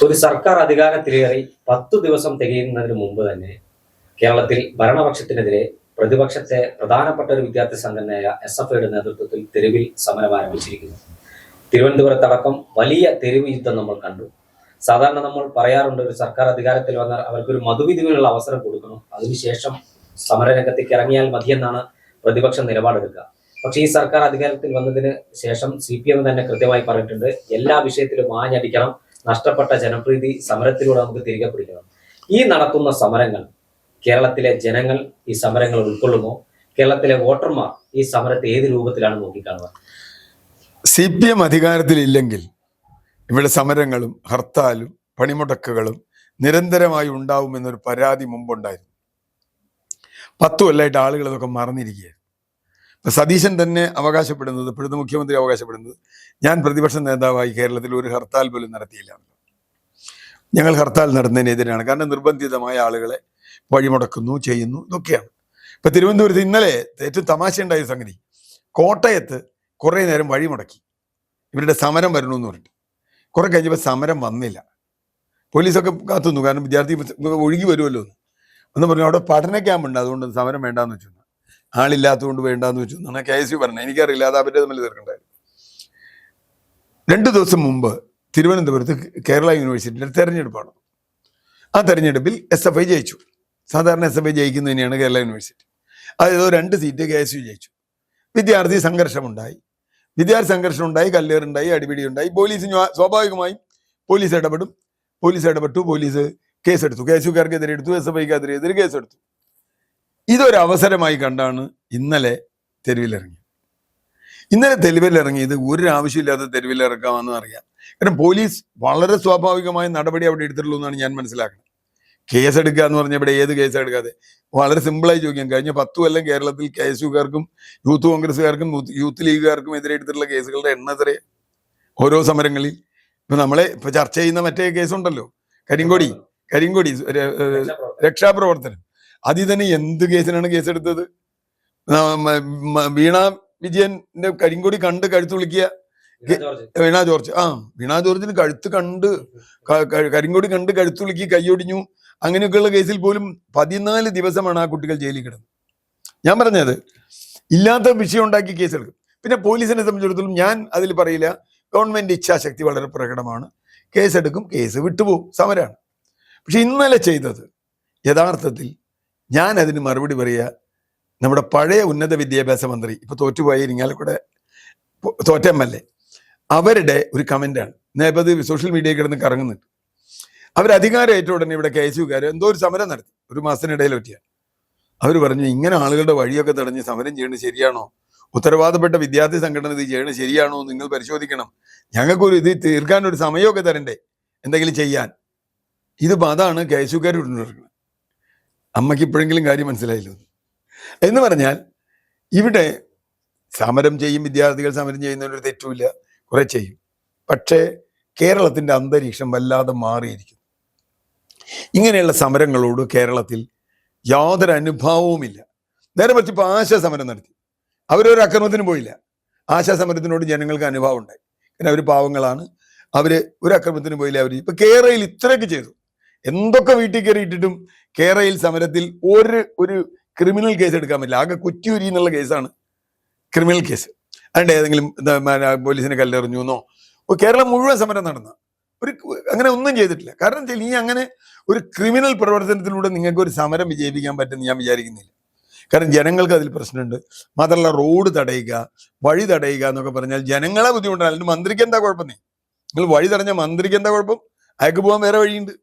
ഒരു സർക്കാർ അധികാരത്തിലേറി 10 ദിവസം തികയുന്നതിന് മുമ്പ് തന്നെ കേരളത്തിൽ ഭരണപക്ഷത്തിനെതിരെ പ്രതിപക്ഷത്തെ പ്രധാനപ്പെട്ട ഒരു വിദ്യാർത്ഥി സംഘടനയായ SFIയുടെ നേതൃത്വത്തിൽ തെരുവിൽ സമരം ആരംഭിച്ചിരിക്കുന്നു. തിരുവനന്തപുരത്തടക്കം വലിയ തെരുവ് യുദ്ധം നമ്മൾ കണ്ടു. സാധാരണ നമ്മൾ പറയാറുണ്ട്, ഒരു സർക്കാർ അധികാരത്തിൽ വന്നാൽ അവർക്കൊരു മധുവിധുവിനുള്ള അവസരം കൊടുക്കണം, അതിനുശേഷം സമരരംഗത്തേക്ക് ഇറങ്ങിയാൽ മതിയെന്നാണ് പ്രതിപക്ഷം നിലപാടെടുക്കുക. പക്ഷേ ഈ സർക്കാർ അധികാരത്തിൽ വന്നതിന് ശേഷം CPM തന്നെ കൃത്യമായി പറഞ്ഞിട്ടുണ്ട്, എല്ലാ വിഷയത്തിലും ആഞ്ഞടിക്കണം, നഷ്ടപ്പെട്ട ജനപ്രീതി സമരത്തിലൂടെ നമുക്ക് തിരികെ പിടിക്കണം. ഈ നടത്തുന്ന സമരങ്ങൾ കേരളത്തിലെ ജനങ്ങൾ ഈ സമരങ്ങൾ ഉൾക്കൊള്ളുമോ? കേരളത്തിലെ വോട്ടർമാർ ഈ സമരത്തെ ഏത് രൂപത്തിലാണ് നോക്കിക്കാണുക? CPM അധികാരത്തിലില്ലെങ്കിൽ ഇവിടെ സമരങ്ങളും ഹർത്താലും പണിമുടക്കുകളും നിരന്തരമായി ഉണ്ടാവുമെന്നൊരു പരാതി മുമ്പുണ്ടായിരുന്നു. 10 കൊല്ലമായിട്ട് ആളുകൾ അതൊക്കെ മറന്നിരിക്കുകയായിരുന്നു. സതീശൻ തന്നെ അവകാശപ്പെടുന്നത്, ഇപ്പോഴത്തെ മുഖ്യമന്ത്രി അവകാശപ്പെടുന്നത്, ഞാൻ പ്രതിപക്ഷ നേതാവായി കേരളത്തിൽ ഒരു ഹർത്താൽ പോലും നടത്തിയില്ല. ഞങ്ങൾ ഹർത്താൽ നടത്തുന്നതിനെതിരാണ്, കാരണം നിർബന്ധിതമായ ആളുകളെ വഴിമുടക്കുന്നു, ചെയ്യുന്നു, ഇതൊക്കെയാണ്. ഇപ്പൊ തിരുവനന്തപുരത്ത് ഇന്നലെ ഏറ്റവും തമാശയുണ്ടായ സംഗതി, കോട്ടയത്ത് കുറേ നേരം വഴിമുടക്കി, ഇവരുടെ സമരം വരണമെന്ന് പറഞ്ഞിട്ട്. കുറെ കഴിഞ്ഞപ്പോൾ സമരം വന്നില്ല. പോലീസൊക്കെ കാത്തുനിന്നു, കാരണം വിദ്യാർത്ഥി ഒഴുകി വരുമല്ലോ എന്ന് പറഞ്ഞു. അവിടെ പഠന ക്യാമ്പ് ഉണ്ട്, അതുകൊണ്ട് സമരം വേണ്ടാന്ന് വെച്ചു. ആളില്ലാത്തതുകൊണ്ട് വേണ്ടാന്ന് വെച്ചു എന്നാണ് KSU പറഞ്ഞത്. എനിക്കറിയില്ല, അത് അവരുടെ തമ്മിൽ തീർക്കണ്ടായിരുന്നു. 2 ദിവസം മുമ്പ് തിരുവനന്തപുരത്ത് കേരള യൂണിവേഴ്സിറ്റിയുടെ തെരഞ്ഞെടുപ്പാണ്. ആ തെരഞ്ഞെടുപ്പിൽ SFI ജയിച്ചു. സാധാരണ SFI ജയിക്കുന്നത് തന്നെയാണ് കേരള യൂണിവേഴ്സിറ്റി. അതായത് 2 സീറ്റ് KSU ജയിച്ചു. വിദ്യാർത്ഥി സംഘർഷമുണ്ടായി, കല്ലേറുണ്ടായി, അടിപിടി ഉണ്ടായി. പോലീസ് സ്വാഭാവികമായും പോലീസ് ഇടപെട്ടു. പോലീസ് കേസെടുത്തു, KSUക്കാർക്കെതിരെ എടുത്തു, SFIക്കെതിരെ കേസെടുത്തു. ഇതൊരവസരമായി കണ്ടാണ് ഇന്നലെ തെരുവിലിറങ്ങിയത്. ഒരു ആവശ്യമില്ലാത്ത തെരുവിലിറക്കാമെന്ന് അറിയാം. കാരണം പോലീസ് വളരെ സ്വാഭാവികമായ നടപടി അവിടെ എടുത്തിട്ടുള്ളൂ എന്നാണ് ഞാൻ മനസ്സിലാക്കുന്നത്. കേസെടുക്കുക എന്ന് പറഞ്ഞാൽ ഇവിടെ ഏത് കേസ് എടുക്കാതെ വളരെ സിമ്പിളായി ചോദിക്കാം. കഴിഞ്ഞ 10 കൊല്ലം കേരളത്തിൽ KSUക്കാർക്കും യൂത്ത് കോൺഗ്രസ്സുകാർക്കും യൂത്ത് ലീഗുകാർക്കും എതിരെ എടുത്തിട്ടുള്ള കേസുകളുടെ എണ്ണം എത്രയാണ് ഓരോ സമരങ്ങളിൽ? ഇപ്പൊ ചർച്ച ചെയ്യുന്ന മറ്റേ കേസുണ്ടല്ലോ, കരിങ്കൊടി രക്ഷാപ്രവർത്തനം. അതിൽ തന്നെ എന്ത് കേസിനാണ് കേസെടുത്തത്? വീണ വിജയന്റെ കരിങ്കൊടി കണ്ട് കഴുത്ത് വിളിക്കുക, വീണ ജോർജിന് കരിങ്കൊടി കണ്ട് കഴുത്ത് വിളിക്കുക, കൈയൊടിഞ്ഞു, അങ്ങനെയൊക്കെയുള്ള കേസിൽ പോലും 14 ദിവസമാണ് ആ കുട്ടികൾ ജയിലിൽ കിടന്നത്. ഞാൻ പറഞ്ഞത്, ഇല്ലാത്ത വിഷയം ഉണ്ടാക്കി കേസെടുക്കും. പിന്നെ പോലീസിനെ സംബന്ധിച്ചിടത്തോളം ഞാൻ അതിൽ പറയില്ല, ഗവൺമെന്റ് ഇച്ഛാശക്തി വളരെ പ്രകടമാണ്, കേസെടുക്കും, കേസ് വിട്ടുപോകും, സമരമാണ്. പക്ഷെ ഇന്നലെ ചെയ്തത് യഥാർത്ഥത്തിൽ ഞാൻ അതിന് മറുപടി പറയുക, നമ്മുടെ പഴയ ഉന്നത വിദ്യാഭ്യാസ മന്ത്രി, ഇപ്പൊ തോറ്റുപോയ ഇരിങ്ങാലക്കുട തോറ്റ MLA, അവരുടെ ഒരു കമന്റാണ്. ഞാൻ ഇപ്പൊ അത് സോഷ്യൽ മീഡിയയിൽ കിടന്ന് കറങ്ങുന്നുണ്ട്. അവരധികാരം ഏറ്റ ഉടനെ ഇവിടെ KSUക്കാർ എന്തോ ഒരു സമരം നടത്തി, ഒരു മാസത്തിനിടയിൽ പറ്റിയ. അവർ പറഞ്ഞു, ഇങ്ങനെ ആളുകളുടെ വഴിയൊക്കെ തടഞ്ഞ് സമരം ചെയ്യണത് ശരിയാണോ? ഉത്തരവാദപ്പെട്ട വിദ്യാർത്ഥി സംഘടന ഇത് ചെയ്യണത് ശരിയാണോ? നിങ്ങൾ പരിശോധിക്കണം. ഞങ്ങൾക്കൊരു ഇത് തീർക്കാനൊരു സമയമൊക്കെ തരണ്ടേ എന്തെങ്കിലും ചെയ്യാൻ. ഇതിപ്പോ അതാണ് KSUക്കാർ ഇടുന്നത്. അമ്മയ്ക്ക് ഇപ്പോഴെങ്കിലും കാര്യം മനസ്സിലായില്ലോ എന്ന് പറഞ്ഞാൽ, ഇവിടെ സമരം ചെയ്യും, വിദ്യാർത്ഥികൾ സമരം ചെയ്യുന്നതിനൊരു തെറ്റുമില്ല, കുറെ ചെയ്യും. പക്ഷേ കേരളത്തിന്റെ അന്തരീക്ഷം വല്ലാതെ മാറിയിരിക്കുന്നു. ഇങ്ങനെയുള്ള സമരങ്ങളോട് കേരളത്തിൽ യാതൊരു അനുഭാവവുമില്ല. നേരെ മറിച്ച് ഇപ്പൊ ആശാ സമരം നടത്തി, അവരൊരു അക്രമത്തിന് പോയില്ല. ആശാ സമരത്തിനോട് ജനങ്ങൾക്ക് അനുഭാവം ഉണ്ടായി, കാരണം അവർ പാവങ്ങളാണ്, അവര് ഒരു അക്രമത്തിന് പോയില്ല. അവർ ഇപ്പൊ കേരളയിൽ ഇത്രയൊക്കെ ചെയ്തു. എന്തൊക്കെ വീട്ടിൽ കയറി ഇട്ടിട്ടും കേരളയിൽ സമരത്തിൽ ഒരു ക്രിമിനൽ കേസ് എടുക്കാൻ പറ്റില്ല. ആകെ കുറ്റിയൂരി എന്നുള്ള കേസാണ് ക്രിമിനൽ കേസ്. അതിൻ്റെ ഏതെങ്കിലും പോലീസിനെ കല്ലെറിഞ്ഞു എന്നോ, കേരളം മുഴുവൻ സമരം നടന്ന അങ്ങനെ ഒന്നും ചെയ്തിട്ടില്ല. കാരണം ഈ അങ്ങനെ ഒരു ക്രിമിനൽ പ്രവർത്തനത്തിലൂടെ നിങ്ങൾക്ക് ഒരു സമരം വിജയിപ്പിക്കാൻ പറ്റുമെന്ന് ഞാൻ വിചാരിക്കുന്നില്ല. കാരണം ജനങ്ങൾക്ക് അതിൽ പ്രശ്നമുണ്ട്. മാത്രമല്ല, റോഡ് തടയുക, വഴി തടയുക എന്നൊക്കെ പറഞ്ഞാൽ ജനങ്ങളെ ബുദ്ധിമുട്ടാണ്. അതിന് മന്ത്രിക്ക് എന്താ കുഴപ്പം? നിങ്ങൾ വഴി തടഞ്ഞ മന്ത്രിക്ക് എന്താ കുഴപ്പം? അയാൾക്ക് പോകാൻ വേറെ വഴിയുണ്ട്,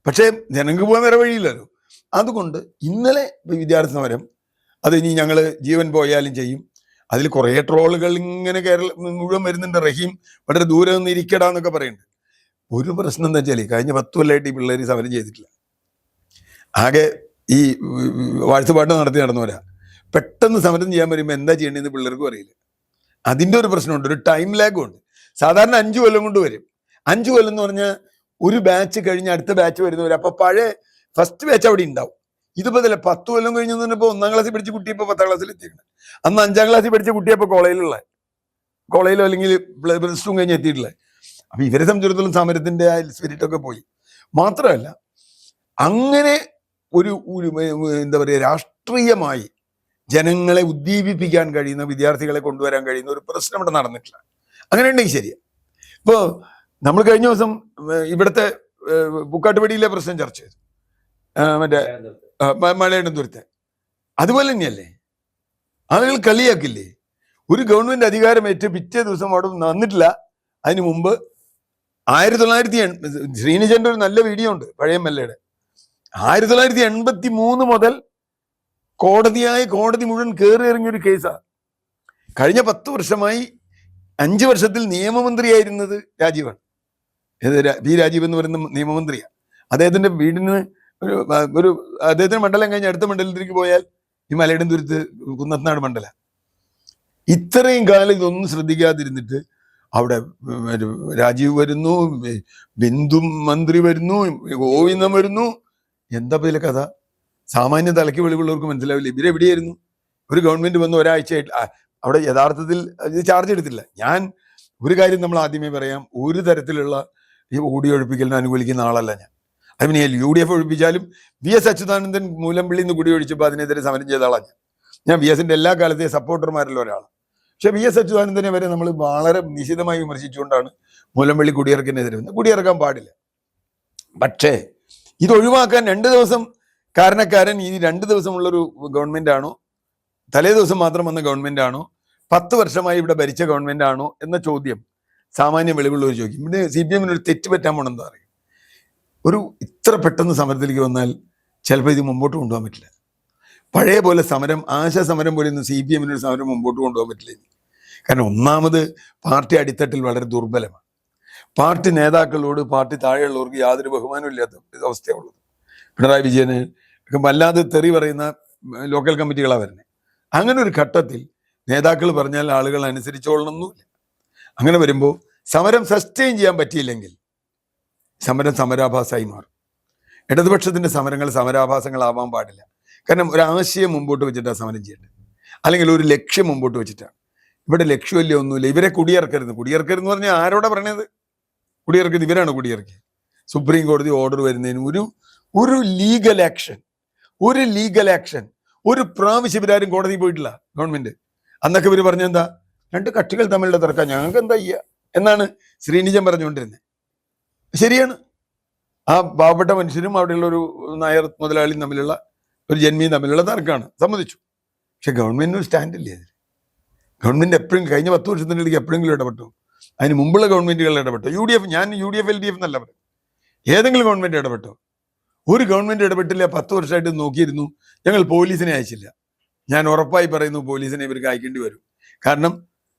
പക്ഷേ ജനങ്ങൾക്ക് പോകാൻ വേറെ വഴിയില്ലല്ലോ. അതുകൊണ്ട് ഇന്നലെ വിദ്യാർത്ഥി സമരം, അത് ഇനി ഞങ്ങൾ ജീവൻ പോയാലും ചെയ്യും. അതിൽ കുറേ ട്രോളുകൾ ഇങ്ങനെ കേരളം മുഴുവൻ വരുന്നുണ്ട്. റഹീം വളരെ ദൂരെ നിന്ന് ഇരിക്കടാന്നൊക്കെ പറയുന്നുണ്ട്. ഒരു പ്രശ്നം എന്താ വെച്ചാൽ, കഴിഞ്ഞ 10 കൊല്ലമായിട്ട് ഈ പിള്ളേർ സമരം ചെയ്തിട്ടില്ല. ആകെ ഈ വാഴ്ചപ്പാട്ട് നടന്നവരാ. പെട്ടെന്ന് സമരം ചെയ്യാൻ വരുമ്പോൾ എന്താ ചെയ്യേണ്ടതെന്ന് പിള്ളേർക്കും അറിയില്ല. അതിൻ്റെ ഒരു പ്രശ്നമുണ്ട്, ഒരു ടൈം ലാഗും ഉണ്ട്. സാധാരണ 5 കൊല്ലം കൊണ്ട് വരും. 5 കൊല്ലം എന്ന് പറഞ്ഞാൽ ഒരു ബാച്ച് കഴിഞ്ഞ് അടുത്ത ബാച്ച് വരുന്നവർ. അപ്പൊ പഴയ ഫസ്റ്റ് ബാച്ച് അവിടെ ഉണ്ടാവും. ഇതിപ്പോ 10 കൊല്ലം കഴിഞ്ഞു പറഞ്ഞപ്പോ 1ാം ക്ലാസ്സിൽ പഠിച്ച കുട്ടി ഇപ്പൊ 10ാം ക്ലാസ്സിൽ എത്തിയിട്ടുണ്ട്. അന്ന് 5ാം ക്ലാസ്സിൽ പഠിച്ച കുട്ടിയപ്പോ കോളേജിലോ അല്ലെങ്കിൽ +2 കഴിഞ്ഞ് എത്തിയിട്ടുള്ളത്. അപ്പൊ ഇവരെ സംബന്ധിച്ചിടത്തോളം സമരത്തിന്റെ ആ സ്പിരിറ്റൊക്കെ പോയി. മാത്രമല്ല അങ്ങനെ ഒരു എന്താ പറയുക, രാഷ്ട്രീയമായി ജനങ്ങളെ ഉദ്ദീപിപ്പിക്കാൻ കഴിയുന്ന, വിദ്യാർത്ഥികളെ കൊണ്ടുവരാൻ കഴിയുന്ന ഒരു പ്രശ്നം ഇവിടെ നടന്നിട്ടില്ല. അങ്ങനെ ഉണ്ടെങ്കിൽ ശരിയാ. ഇപ്പോ നമ്മൾ കഴിഞ്ഞ ദിവസം ഇവിടുത്തെ പൂക്കാട്ടുപടിയിലെ പ്രശ്നം ചർച്ച ചെയ്തു, മറ്റേ മലയണ്ണതുരത്തെ. അതുപോലെ തന്നെയല്ലേ ആളുകൾ കളിയാക്കില്ലേ? ഒരു ഗവൺമെന്റ് അധികാരമേറ്റ് പിറ്റേ ദിവസം അവിടെ വന്നിട്ടില്ല. അതിനു മുമ്പ് 1980 ശ്രീനിജന്റെ ഒരു നല്ല വീഡിയോ ഉണ്ട് പഴയ എംഎൽഎയുടെ. 1983 മുതൽ കോടതി മുഴുവൻ കയറി ഇറങ്ങിയൊരു കേസാണ്. കഴിഞ്ഞ 10 വർഷമായി 5 വർഷത്തിൽ നിയമമന്ത്രിയായിരുന്നത് രാജീവാണ്. പി രാജീവ് എന്ന് പറയുന്ന നിയമമന്ത്രിയാണ്. അദ്ദേഹത്തിന്റെ വീടിന് ഒരു അദ്ദേഹത്തിന്റെ മണ്ഡലം കഴിഞ്ഞ് അടുത്ത മണ്ഡലത്തിലേക്ക് പോയാൽ ഈ മലയിടംതുരുത്ത് കുന്നത്തനാട് മണ്ഡല. ഇത്രയും കാലം ഇതൊന്നും ശ്രദ്ധിക്കാതിരുന്നിട്ട് അവിടെ രാജീവ് വരുന്നു, ബിന്ദു മന്ത്രി വരുന്നു, ഗോവിന്ദൻ വരുന്നു. എന്താ ഇതിലെ കഥ? സാമാന്യ തലയ്ക്ക് വെളിവുള്ളവർക്ക് മനസ്സിലാവില്ല. ഇവരെവിടെയായിരുന്നു? ഒരു ഗവൺമെന്റ് വന്ന് ഒരാഴ്ചയായിട്ട് അവിടെ യഥാർത്ഥത്തിൽ ഇത് ചാർജ് എടുത്തില്ല. ഞാൻ ഒരു കാര്യം നമ്മൾ ആദ്യമേ പറയാം, ഒരു തരത്തിലുള്ള ഈ ഓടി ഒഴിപ്പിക്കലിനെ അനുകൂലിക്കുന്ന ആളല്ല ഞാൻ. അതിന് UDF ഒഴിപ്പിച്ചാലും VS അച്യുതാനന്ദൻ മൂലംപള്ളിയിൽ നിന്ന് കുടി ഒഴിച്ചപ്പോൾ അതിനെതിരെ സമരം ചെയ്ത ആളാണ് ഞാൻ. VSന്റെ എല്ലാ കാലത്തെയും സപ്പോർട്ടർമാരിൽ ഒരാളാണ്. പക്ഷെ VS അച്യുതാനന്ദനെ വരെ നമ്മൾ വളരെ നിശിതമായി വിമർശിച്ചുകൊണ്ടാണ് മൂലംപള്ളി കുടിയിറക്കിനെതിരെ വന്നത്. കുടിയിറക്കാൻ പാടില്ല. പക്ഷേ ഇത് ഒഴിവാക്കാൻ 2 ദിവസം കാരണക്കാരൻ ഈ 2 ദിവസമുള്ളൊരു ഗവൺമെന്റ് ആണോ, തലേ ദിവസം മാത്രം വന്ന ഗവൺമെന്റ് ആണോ, 10 വർഷമായി ഇവിടെ ഭരിച്ച ഗവൺമെന്റ് ആണോ എന്ന ചോദ്യം സാമാന്യ വെളിവുള്ളവർ ചോദിക്കും. പിന്നെ CPM-ന് ഒരു തെറ്റ് പറ്റാൻ പോണെന്താ അറിയും? ഒരു ഇത്ര പെട്ടെന്ന് സമരത്തിലേക്ക് വന്നാൽ ചിലപ്പോൾ ഇത് മുമ്പോട്ട് കൊണ്ടുപോകാൻ പറ്റില്ല. പഴയ പോലെ സമരം, ആശാ സമരം പോലെ ഒന്നും CPM-ന് ഒരു സമരം മുമ്പോട്ട് കൊണ്ടുപോകാൻ പറ്റില്ല. കാരണം ഒന്നാമത് പാർട്ടി അടിത്തട്ടിൽ വളരെ ദുർബലമാണ്. പാർട്ടി നേതാക്കളോട് പാർട്ടി താഴെയുള്ളവർക്ക് യാതൊരു ബഹുമാനവും ഇല്ലാത്ത അവസ്ഥയുള്ളത്. പിണറായി വിജയന് വല്ലാതെ തെറി പറയുന്ന ലോക്കൽ കമ്മിറ്റികളാണ് വരുന്നത്. അങ്ങനെ ഒരു ഘട്ടത്തിൽ നേതാക്കൾ പറഞ്ഞാൽ ആളുകൾ അനുസരിച്ചോളണമെന്നില്ല. അങ്ങനെ വരുമ്പോൾ സമരം സസ്റ്റെയിൻ ചെയ്യാൻ പറ്റിയില്ലെങ്കിൽ സമരം സമരാഭാസമായി മാറും. ഇടതുപക്ഷത്തിന്റെ സമരങ്ങൾ സമരാഭാസങ്ങളാവാൻ പാടില്ല. കാരണം ഒരു ആശയം മുമ്പോട്ട് വെച്ചിട്ടാണ് സമരം ചെയ്യേണ്ടത്, അല്ലെങ്കിൽ ഒരു ലക്ഷ്യം മുമ്പോട്ട് വെച്ചിട്ടാണ്. ഇവിടെ ലക്ഷ്യമല്ലേ ഒന്നുമില്ല. ഇവരെ കുടിയിറക്കരുത് എന്ന് പറഞ്ഞാൽ ആരോടാ പറയണത്? കുടിയിറക്കരുത് ഇവരാണ് കുടിയിറക്കിയത്. സുപ്രീം കോടതി ഓർഡർ വരുന്നതിന് ഒരു ലീഗൽ ആക്ഷൻ ഒരു പ്രാവശ്യം ഇവരാരും കോടതി പോയിട്ടില്ല ഗവൺമെന്റ്. അന്നൊക്കെ ഇവർ പറഞ്ഞെന്താ, 2 കക്ഷികൾ തമ്മിലുള്ള തർക്കം, ഞങ്ങൾക്ക് എന്താ ചെയ്യുക എന്നാണ് ശ്രീനിജൻ പറഞ്ഞുകൊണ്ടിരുന്നത്. ശരിയാണ്. ആ പാവപ്പെട്ട മനുഷ്യരും അവിടെയുള്ള ഒരു നായർ മുതലാളിയും തമ്മിലുള്ള ഒരു ജന്മിയും തമ്മിലുള്ള തർക്കമാണ്, സമ്മതിച്ചു. പക്ഷെ ഗവൺമെന്റിന് സ്റ്റാൻഡില്ലേ അതിൽ? ഗവൺമെന്റ് എപ്പോഴും കഴിഞ്ഞ 10 വർഷത്തിനിടയ്ക്ക് എപ്പോഴെങ്കിലും ഇടപെട്ടു? അതിന് മുമ്പുള്ള ഗവൺമെന്റുകൾ ഇടപെട്ടു? ഞാൻ UDF LDF എന്നല്ല പറയും, ഏതെങ്കിലും ഗവൺമെന്റ് ഇടപെട്ടോ? ഒരു ഗവൺമെന്റ് ഇടപെട്ടില്ല. 10 വർഷമായിട്ട് നോക്കിയിരുന്നു. ഞങ്ങൾ പോലീസിനെ അയച്ചില്ല. ഞാൻ ഉറപ്പായി പറയുന്നു, പോലീസിനെ ഇവർക്ക് അയക്കേണ്ടി വരും. കാരണം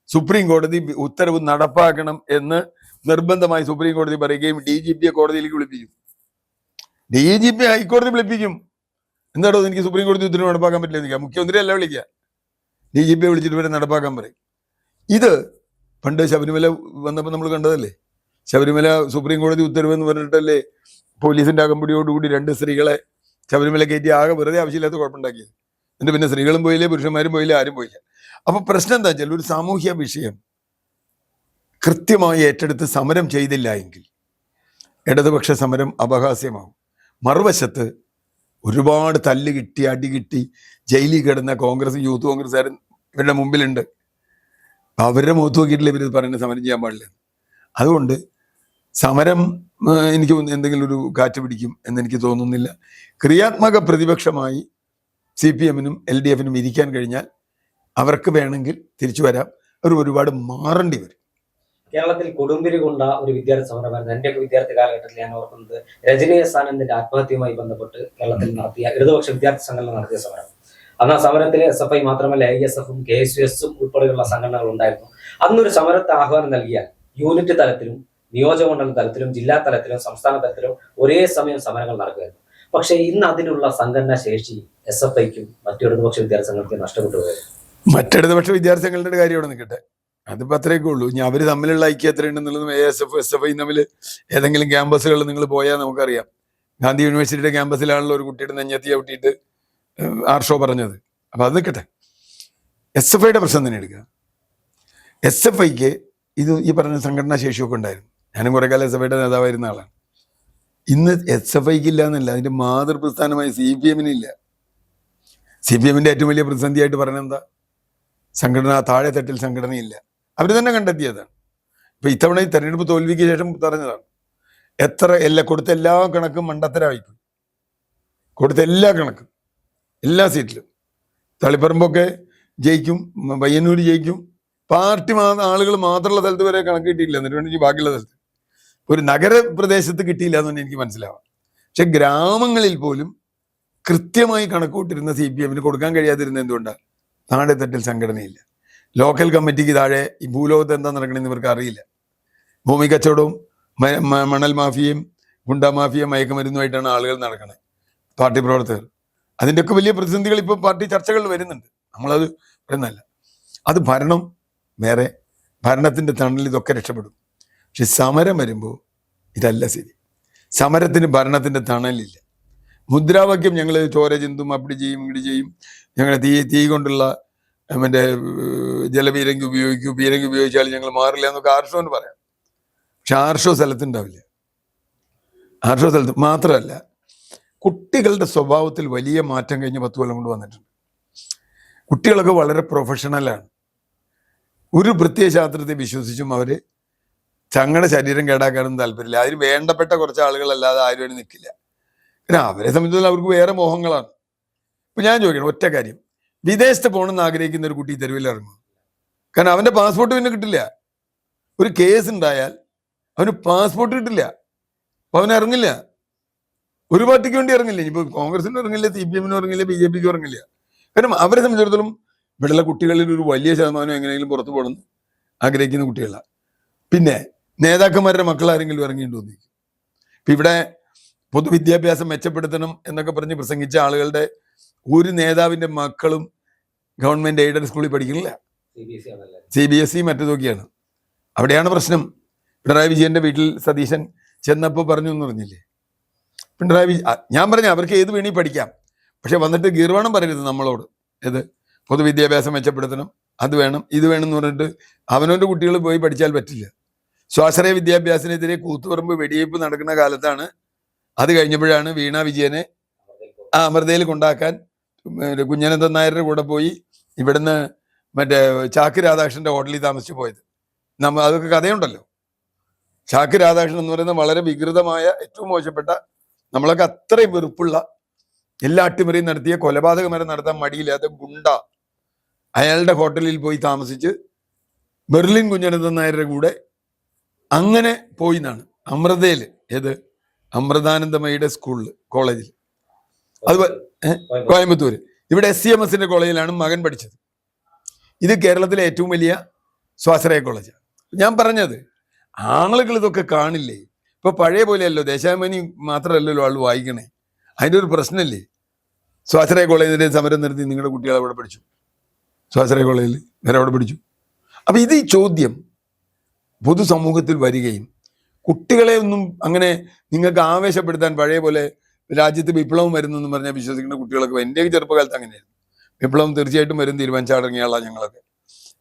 സുപ്രീം കോടതി ഉത്തരവ് നടപ്പാക്കണം എന്ന് നിർബന്ധമായി സുപ്രീം കോടതി പറയുകയും DGP-യെ കോടതിയിലേക്ക് വിളിപ്പിക്കും. DGP ഹൈക്കോടതി വിളിപ്പിക്കും. എന്താടോ എനിക്ക് സുപ്രീം കോടതി ഉത്തരവ് നടപ്പാക്കാൻ പറ്റില്ല? മുഖ്യമന്ത്രി അല്ല വിളിക്കുക, DGP-യെ വിളിച്ചിട്ട് വരെ നടപ്പാക്കാൻ പറയും. ഇത് പണ്ട് ശബരിമല വന്നപ്പോൾ നമ്മൾ കണ്ടതല്ലേ. ശബരിമല സുപ്രീം കോടതി ഉത്തരവ് എന്ന് പറഞ്ഞിട്ടല്ലേ പോലീസിന്റെ അകമ്പടിയോടുകൂടി 2 സ്ത്രീകളെ ശബരിമല കയറ്റി ആകെ വെറുതെ ആവശ്യമില്ലാത്ത കുഴപ്പമുണ്ടാക്കിയത്. എന്നിട്ട് പിന്നെ സ്ത്രീകളും പോയില്ലേ, പുരുഷന്മാരും പോയില്ല, ആരും പോയില്ല. അപ്പൊ പ്രശ്നം എന്താ വെച്ചാൽ, ഒരു സാമൂഹ്യ വിഷയം കൃത്യമായി ഏറ്റെടുത്ത് സമരം ചെയ്തില്ല എങ്കിൽ ഇടതുപക്ഷ സമരം അപഹാസ്യമാവും. മറുവശത്ത് ഒരുപാട് തല്ല് കിട്ടി, അടി കിട്ടി, ജയിലിൽ കിടന്ന യൂത്ത് കോൺഗ്രസ്സുകാരൻ ഇവരുടെ മുമ്പിലുണ്ട്. അവരുടെ മുഖത്ത് നോക്കിയിട്ടില്ല ഇവർ പറയുന്നത് സമരം ചെയ്യാൻ പാടില്ല. അതുകൊണ്ട് സമരം എനിക്ക് എന്തെങ്കിലും ഒരു കാറ്റ് പിടിക്കും എന്നെനിക്ക് തോന്നുന്നില്ല. ക്രിയാത്മക പ്രതിപക്ഷമായി CPM-നും LDF-നും ഇരിക്കാൻ കഴിഞ്ഞാൽ അവർക്ക് വേണമെങ്കിൽ തിരിച്ചു വരാം. ഒരുപാട് മാറേണ്ടി വരും. കേരളത്തിൽ കൊടുമ്പിരി കൊണ്ട ഒരു വിദ്യാർത്ഥി സമരമായിരുന്നു. എൻ്റെ വിദ്യാർത്ഥി കാലഘട്ടത്തിൽ ഞാൻ ഓർക്കുന്നത് രജനി എസ് ആനന്ദിന്റെ ആത്മഹത്യയുമായി ബന്ധപ്പെട്ട് കേരളത്തിൽ നടത്തിയ ഇടതുപക്ഷ വിദ്യാർത്ഥി സംഘടന നടത്തിയ സമരം. അന്ന് ആ സമരത്തിൽ SFI മാത്രമല്ല ASF-ഉം KSUS-ഉം ഉൾപ്പെടെയുള്ള സംഘടനകൾ ഉണ്ടായിരുന്നു. അന്നൊരു സമരത്തെ ആഹ്വാനം നൽകിയാൽ യൂണിറ്റ് തലത്തിലും നിയോജകമണ്ഡലം തലത്തിലും ജില്ലാ തലത്തിലും സംസ്ഥാന തലത്തിലും ഒരേ സമയം സമരങ്ങൾ നടക്കുകയായിരുന്നു. പക്ഷേ ഇന്ന് അതിനുള്ള സംഘടനാ ശേഷി SFI-ക്കും മറ്റു ഇടതുപക്ഷ വിദ്യാർത്ഥി സംഘടനയ്ക്കും നഷ്ടപ്പെട്ടു പോയത്. മറ്റിടതുപക്ഷ വിദ്യാർത്ഥി സംഘടനയുടെ കാര്യം അവിടെ നിൽക്കട്ടെ, അതിപ്പോൾ അത്രയൊക്കെ ഉള്ളൂ. ഇനി അവർ തമ്മിലുള്ള ഐക്യം എത്രയുണ്ടെന്നുള്ളതും ASF SFI തമ്മിൽ ഏതെങ്കിലും ക്യാമ്പസുകളിൽ നിങ്ങൾ പോയാൽ നമുക്കറിയാം. ഗാന്ധി യൂണിവേഴ്സിറ്റിയുടെ ക്യാമ്പസിലാണല്ലോ ഒരു കുട്ടിയുടെ നെഞ്ഞത്തി ചവിട്ടിയിട്ട് ആർഷോ പറഞ്ഞത്. അപ്പം അത് നിൽക്കട്ടെ. SFI-യുടെ പ്രശ്നം തന്നെ എടുക്കുക. SFI-ക്ക് ഇത് ഈ പറഞ്ഞ സംഘടനാ ശേഷിയൊക്കെ ഉണ്ടായിരുന്നു. ഞാനും കുറെ കാലം SFIയുടെ നേതാവായിരുന്ന ആളാണ്. ഇന്ന് SFIക്ക് ഇല്ല എന്നല്ല, അതിന്റെ മാതൃപ്രസ്ഥാനമായ CPM-ന് CPM-ന്റെ ഏറ്റവും വലിയ പ്രതിസന്ധിയായിട്ട് പറയുന്നത് എന്താ? സംഘടന, താഴെ തട്ടിൽ സംഘടനയില്ല. അവർ തന്നെ കണ്ടെത്തിയതാണ്. ഇപ്പൊ ഇത്തവണ ഈ തെരഞ്ഞെടുപ്പ് തോൽവിക്ക് ശേഷം പറഞ്ഞതാണ്, കൊടുത്ത എല്ലാ കണക്കും മണ്ടത്തരമായിപ്പോയി. കൊടുത്ത എല്ലാ കണക്കും, എല്ലാ സീറ്റിലും തളിപ്പറമ്പൊക്കെ ജയിക്കും, പയ്യന്നൂർ ജയിക്കും, പാർട്ടി ആളുകൾ മാത്രമുള്ള സ്ഥലത്ത് വരെ കണക്ക് കിട്ടിയില്ല. എന്നിട്ട് വേണമെങ്കിൽ ബാക്കിയുള്ള സ്ഥലത്ത് ഒരു നഗരപ്രദേശത്ത് കിട്ടിയില്ല എന്ന് തന്നെ എനിക്ക് മനസ്സിലാവാം. പക്ഷെ ഗ്രാമങ്ങളിൽ പോലും കൃത്യമായി കണക്കൂട്ടിരുന്ന CPM-ന് കൊടുക്കാൻ കഴിയാതിരുന്ന എന്തുകൊണ്ടാണ്? താഴെ തട്ടിൽ സംഘടനയില്ല. ലോക്കൽ കമ്മിറ്റിക്ക് താഴെ ഈ ഭൂലോകത്ത് എന്താ നടക്കണമെന്ന് ഇവർക്ക് അറിയില്ല. ഭൂമി കച്ചവടവും മണൽ മാഫിയയും ഗുണ്ടാ മാഫിയ മയക്കുമരുന്നുമായിട്ടാണ് ആളുകൾ നടക്കുന്നത്, പാർട്ടി പ്രവർത്തകർ. അതിൻ്റെയൊക്കെ വലിയ പ്രതിസന്ധികൾ ഇപ്പോൾ പാർട്ടി ചർച്ചകളിൽ വരുന്നുണ്ട്. നമ്മളത് പറയുന്നതല്ല. അത് ഭരണം വേറെ, ഭരണത്തിൻ്റെ തണലിൽ ഇതൊക്കെ രക്ഷപ്പെടും. പക്ഷെ സമരം വരുമ്പോൾ ഇതല്ല സ്ഥിതി. സമരത്തിന് ഭരണത്തിൻ്റെ തണലില്ല. മുദ്രാവാക്യം ഞങ്ങൾ ചോര ചിന്തും, അപ്പടി ചെയ്യും, ഇങ്ങടി ചെയ്യും, ഞങ്ങൾ തീ കൊണ്ടുള്ള മറ്റേ ജലപീരങ്കി ഉപയോഗിക്കും, പീരങ്കി ഉപയോഗിച്ചാൽ ഞങ്ങൾ മാറില്ല എന്നൊക്കെ ആർഷോന്ന് പറയാം. പക്ഷെ ആർഷോ സ്ഥലത്തുണ്ടാവില്ല. ആർഷോ സ്ഥലത്ത് മാത്രമല്ല, കുട്ടികളുടെ സ്വഭാവത്തിൽ വലിയ മാറ്റം കഴിഞ്ഞ് 10 കൊല്ലം കൊണ്ട് വന്നിട്ടുണ്ട്. കുട്ടികളൊക്കെ വളരെ പ്രൊഫഷണലാണ്. ഒരു പ്രത്യയശാസ്ത്രത്തെ വിശ്വസിച്ചും അവർ തങ്ങളുടെ ശരീരം കേടാക്കാനൊന്നും താല്പര്യമില്ല. അതിന് വേണ്ടപ്പെട്ട കുറച്ച് ആളുകളല്ലാതെ ആരും അതിന് നിൽക്കില്ല. പിന്നെ അവരെ സംബന്ധിച്ചിടത്തോളം അവർക്ക് വേറെ മോഹങ്ങളാണ്. ഇപ്പം ഞാൻ ചോദിക്കണം ഒറ്റ കാര്യം, വിദേശത്ത് പോകണമെന്ന് ആഗ്രഹിക്കുന്ന ഒരു കുട്ടി തെരുവിൽ ഇറങ്ങും. കാരണം അവൻ്റെ പാസ്പോർട്ട് പിന്നെ കിട്ടില്ല. ഒരു കേസ് ഉണ്ടായാൽ അവന് പാസ്പോർട്ട് കിട്ടില്ല, അപ്പം അവൻ ഇറങ്ങില്ല. ഒരു പാർട്ടിക്ക് വേണ്ടി ഇറങ്ങില്ല. ഇനിയിപ്പോൾ കോൺഗ്രസിനും ഇറങ്ങില്ല, CPM-നും ഇറങ്ങില്ല, BJP-ക്കും ഇറങ്ങില്ല. കാരണം അവരെ സംബന്ധിച്ചിടത്തോളം ഇവിടെയുള്ള കുട്ടികളിൽ ഒരു വലിയ ശതമാനം എങ്ങനെയെങ്കിലും പുറത്തു പോകണമെന്ന് ആഗ്രഹിക്കുന്ന കുട്ടികളാണ്. പിന്നെ നേതാക്കന്മാരുടെ മക്കൾ ആരെങ്കിലും ഇറങ്ങിയിട്ട് തോന്നിക്കും. ഇപ്പം ഇവിടെ പൊതുവിദ്യാഭ്യാസം മെച്ചപ്പെടുത്തണം എന്നൊക്കെ പറഞ്ഞ് പ്രസംഗിച്ച ആളുകളുടെ ഒരു നേതാവിൻ്റെ മക്കളും ഗവൺമെൻറ് എയ്ഡഡ് സ്കൂളിൽ പഠിക്കുന്നില്ല. CBSE മറ്റേതൊക്കെയാണ്. അവിടെയാണ് പ്രശ്നം. പിണറായി വിജയൻ്റെ വീട്ടിൽ സതീശൻ ചെന്നപ്പോൾ പറഞ്ഞു എന്ന് പറഞ്ഞില്ലേ, ഞാൻ പറഞ്ഞ അവർക്ക് ഏത് വേണി പഠിക്കാം, പക്ഷെ വന്നിട്ട് ഗീർവാണം പറയരുത് നമ്മളോട്. ഏത് പൊതുവിദ്യാഭ്യാസം മെച്ചപ്പെടുത്തണം, അത് വേണം, ഇത് വേണം എന്ന് പറഞ്ഞിട്ട് അവനവൻ്റെ കുട്ടികൾ പോയി പഠിച്ചാൽ പറ്റില്ല. സ്വാശ്രയ വിദ്യാഭ്യാസത്തിനെതിരെ കൂത്തുപറമ്പ് വെടിവയ്പ് നടക്കുന്ന കാലത്താണ്, അത് കഴിഞ്ഞപ്പോഴാണ് വീണ വിജയനെ അമൃതയിൽ കൊണ്ടാക്കാൻ കുഞ്ഞനന്തൻ നായരുടെ കൂടെ പോയി ഇവിടുന്ന് മറ്റേ ചാക്ക് രാധാകൃഷ്ണന്റെ ഹോട്ടലിൽ താമസിച്ചു പോയത്. അതൊക്കെ കഥയുണ്ടല്ലോ. ചാക്ക് രാധാകൃഷ്ണൻ എന്ന് പറയുന്നത് വളരെ വികൃതമായ, ഏറ്റവും മോശപ്പെട്ട, നമ്മളൊക്കെ അത്രയും വെറുപ്പുള്ള, എല്ലാ അട്ടിമറിയും നടത്തിയ, കൊലപാതകം വരെ നടത്താൻ മടിയില്ലാത്ത ഗുണ്ട അയാളുടെ ഹോട്ടലിൽ പോയി താമസിച്ച് ബെർലിൻ കുഞ്ഞനന്തൻ നായരുടെ കൂടെ അങ്ങനെ പോയി എന്നാണ്. അമൃതയിൽ, ഏത് അമൃതാനന്ദമയുടെ സ്കൂളിൽ, കോളേജിൽ, അതുപോലെ കോയമ്പത്തൂര്, ഇവിടെ SCMS കോളേജിലാണ് മകൻ പഠിച്ചത്. ഇത് കേരളത്തിലെ ഏറ്റവും വലിയ സ്വാശ്രയ കോളേജാണ്. ഞാൻ പറഞ്ഞത് ആളുകൾ ഇതൊക്കെ കാണില്ലേ. ഇപ്പൊ പഴയ പോലെയല്ലോ, ദേശാഭിമാനി മാത്രമല്ലല്ലോ ആൾ വായിക്കണേ. അതിൻ്റെ ഒരു പ്രശ്നമില്ലേ? സ്വാശ്രയ കോളേജിൻ്റെ സമരം നിർത്തി നിങ്ങളുടെ കുട്ടികൾ അവിടെ പഠിച്ചു, സ്വാശ്രയ കോളേജിൽ വേറെ അവിടെ പഠിച്ചു. അപ്പൊ ഇത് ഈ ചോദ്യം പൊതുസമൂഹത്തിൽ വരികയും കുട്ടികളെ ഒന്നും അങ്ങനെ നിങ്ങൾക്ക് ആവേശപ്പെടുത്താൻ, പഴയ പോലെ രാജ്യത്ത് വിപ്ലവം വരുന്നെന്ന് പറഞ്ഞാൽ വിശ്വസിക്കുന്ന കുട്ടികളൊക്കെ, എൻ്റെ ചെറുപ്പകാലത്ത് അങ്ങനെയായിരുന്നു. വിപ്ലവം തീർച്ചയായിട്ടും വരും തീരുമാനിച്ചടങ്ങിയ ആളാണ് ഞങ്ങളൊക്കെ.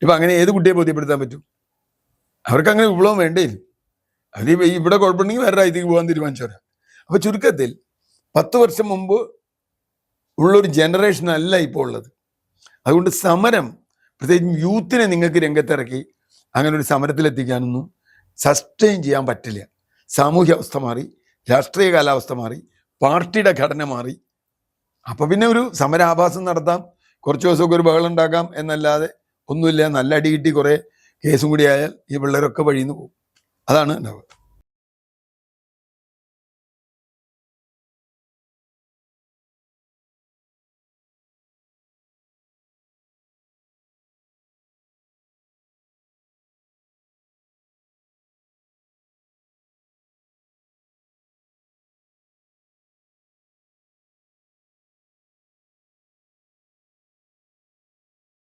ഇപ്പം അങ്ങനെ ഏത് കുട്ടിയെ ബോധ്യപ്പെടുത്താൻ പറ്റും? അവർക്ക് അങ്ങനെ വിപ്ലവം വേണ്ടേരും. അവർ ഇവിടെ കുഴപ്പമുണ്ടെങ്കിൽ വേറെ രാജ്യത്തേക്ക് പോകാൻ തീരുമാനിച്ചവരാ. അപ്പൊ ചുരുക്കത്തിൽ 10 വർഷം മുമ്പ് ഉള്ളൊരു ജനറേഷൻ അല്ല ഇപ്പോൾ ഉള്ളത്. അതുകൊണ്ട് സമരം, പ്രത്യേകിച്ചും യൂത്തിനെ നിങ്ങൾക്ക് രംഗത്തിറക്കി അങ്ങനെ ഒരു സമരത്തിലെത്തിക്കാനൊന്നും സസ്റ്റെയിൻ ചെയ്യാൻ പറ്റില്ല. സാമൂഹ്യ അവസ്ഥ മാറി, രാഷ്ട്രീയ കാലാവസ്ഥ മാറി, പാർട്ടിയുടെ ഘടന മാറി. അപ്പൊ പിന്നെ ഒരു സമരാഭാസം നടത്താം, കുറച്ച് ദിവസമൊക്കെ ഒരു ബഹളം ഉണ്ടാക്കാം എന്നല്ലാതെ ഒന്നുമില്ല. നല്ല അടി കിട്ടി കുറെ കേസും കൂടി ആയാൽ ഈ പിള്ളേരൊക്കെ വഴിയിൽ നിന്ന് പോകും. അതാണ് ഉണ്ടാവുക.